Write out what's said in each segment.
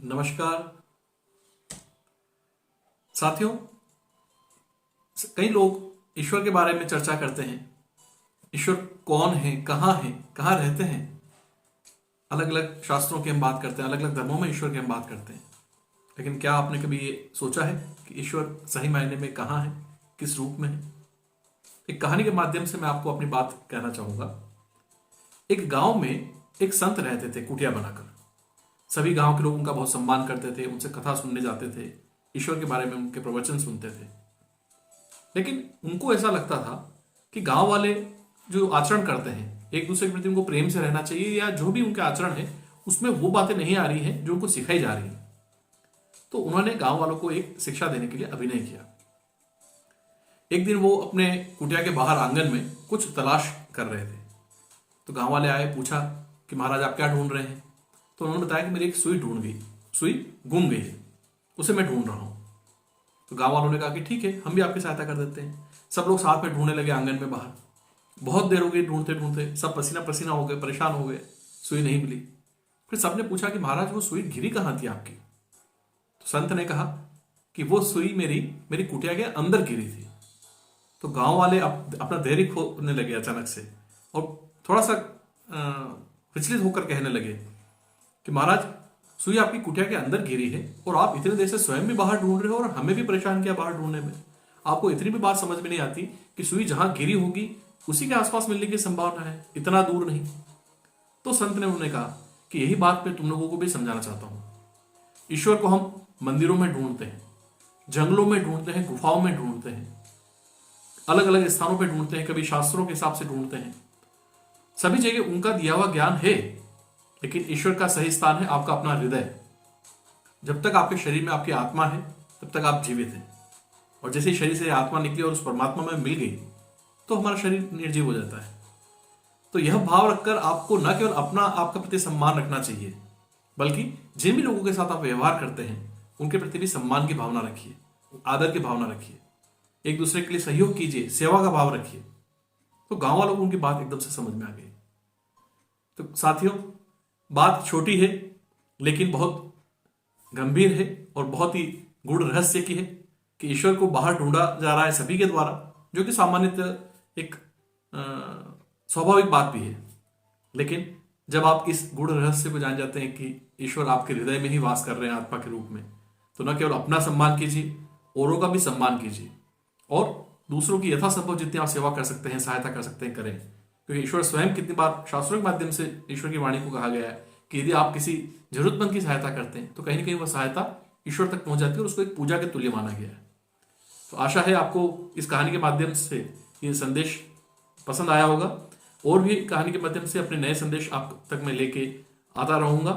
नमस्कार साथियों। कई लोग ईश्वर के बारे में चर्चा करते हैं। ईश्वर कौन है, कहाँ रहते हैं। अलग अलग शास्त्रों की हम बात करते हैं, अलग अलग धर्मों में ईश्वर की हम बात करते हैं। लेकिन क्या आपने कभी ये सोचा है कि ईश्वर सही मायने में कहाँ है, किस रूप में है? एक कहानी के माध्यम से मैं आपको अपनी बात कहना चाहूंगा। एक गांव में एक संत रहते थे कुटिया बनाकर। सभी गांव के लोग उनका बहुत सम्मान करते थे, उनसे कथा सुनने जाते थे, ईश्वर के बारे में उनके प्रवचन सुनते थे। लेकिन उनको ऐसा लगता था कि गांव वाले जो आचरण करते हैं, एक दूसरे के प्रति उनको प्रेम से रहना चाहिए, या जो भी उनके आचरण है उसमें वो बातें नहीं आ रही हैं जो उनको सिखाई जा रही है। तो उन्होंने गांव वालों को एक शिक्षा देने के लिए अभिनय किया। एक दिन वो अपने कुटिया के बाहर आंगन में कुछ तलाश कर रहे थे। तो गांव वाले आए, पूछा कि महाराज आप क्या ढूंढ रहे हैं? तो उन्होंने बताया कि मेरी एक सुई ढूंढ गई, सुई गुम गई है, उसे मैं ढूंढ रहा हूं। तो गांव वालों ने कहा कि ठीक है, हम भी आपकी सहायता कर देते हैं। सब लोग साथ में ढूंढने लगे आंगन में बाहर। बहुत देर हो गई ढूंढते ढूंढते, सब पसीना पसीना हो गए, परेशान हो गए, सुई नहीं मिली। फिर सबने पूछा कि महाराज वो सुई गिरी कहाँ थी आपकी? तो संत ने कहा कि वो सुई मेरी कुटिया के अंदर गिरी थी। तो गांव वाले अपना धैर्य खोने लगे अचानक से, और थोड़ा सा विचलित होकर कहने लगे कि महाराज सुई आपकी कुटिया के अंदर गिरी है, और आप इतने देर से स्वयं भी बाहर ढूंढ रहे हो और हमें भी परेशान किया बाहर ढूंढने में। आपको इतनी भी बात समझ में नहीं आती कि सुई जहां गिरी होगी उसी के आसपास मिलने की संभावना है, इतना दूर नहीं। तो संत ने उन्हें कहा कि यही बात मैं तुम लोगों को भी समझाना चाहता हूं। ईश्वर को हम मंदिरों में ढूंढते हैं, जंगलों में ढूंढते हैं, गुफाओं में ढूंढते हैं, अलग अलग स्थानों पर ढूंढते हैं, कभी शास्त्रों के हिसाब से ढूंढते हैं। सभी जगह उनका दिया हुआ ज्ञान है, लेकिन ईश्वर का सही स्थान है आपका अपना हृदय। जब तक आपके शरीर में आपकी आत्मा है तब तक आप जीवित हैं, और जैसे ही शरीर से आत्मा निकली और उस परमात्मा में मिल गई तो हमारा शरीर निर्जीव हो जाता है। तो यह भाव रखकर आपको न केवल अपना आपका प्रति सम्मान रखना चाहिए, बल्कि जिन भी लोगों के साथ आप व्यवहार करते हैं उनके प्रति भी सम्मान की भावना रखिए, आदर की भावना रखिए, एक दूसरे के लिए सहयोग कीजिए, सेवा का भाव रखिए। तो गांव वालों को उनकी बात एकदम से समझ में आ गई। तो साथियों, बात छोटी है लेकिन बहुत गंभीर है और बहुत ही गूढ़ रहस्य की है कि ईश्वर को बाहर ढूंढा जा रहा है सभी के द्वारा, जो कि सामान्यतः एक स्वाभाविक बात भी है। लेकिन जब आप इस गूढ़ रहस्य को जान जाते हैं कि ईश्वर आपके हृदय में ही वास कर रहे हैं आत्मा के रूप में, तो न केवल अपना सम्मान कीजिए, औरों का भी सम्मान कीजिए, और दूसरों की यथासंभव जितनी आप सेवा कर सकते हैं, सहायता कर सकते हैं, करें। क्योंकि ईश्वर स्वयं कितनी बार शास्त्रों के माध्यम से ईश्वर की वाणी को कहा गया है कि यदि आप किसी जरूरतमंद की सहायता करते हैं तो कहीं ना कहीं वह सहायता ईश्वर तक पहुंच जाती है और उसको एक पूजा के तुल्य माना गया है। तो आशा है आपको इस कहानी के माध्यम से ये संदेश पसंद आया होगा, और भी कहानी के माध्यम से अपने नए संदेश आप तक मैं लेके आता रहूंगा।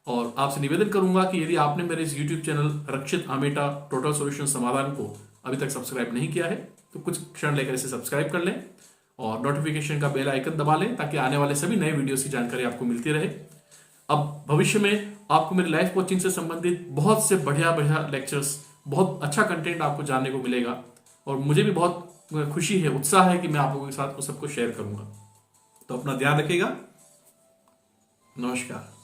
और आपसे निवेदन करूंगा कि यदि आपने मेरे इस यूट्यूब चैनल रक्षित आमेटा टोटल सॉल्यूशन समाधान को अभी तक सब्सक्राइब नहीं किया है तो कुछ क्षण लेकर इसे सब्सक्राइब कर लें और नोटिफिकेशन का बेल आइकन दबा लें, ताकि आने वाले सभी नए वीडियोस की जानकारी आपको मिलती रहे। अब भविष्य में आपको मेरे लाइफ कोचिंग से संबंधित बहुत से बढ़िया बढ़िया लेक्चर्स, बहुत अच्छा कंटेंट आपको जानने को मिलेगा, और मुझे भी बहुत खुशी है, उत्साह है कि मैं आप लोगों के साथ उस सबको शेयर करूंगा। तो अपना ध्यान रखिएगा। नमस्कार।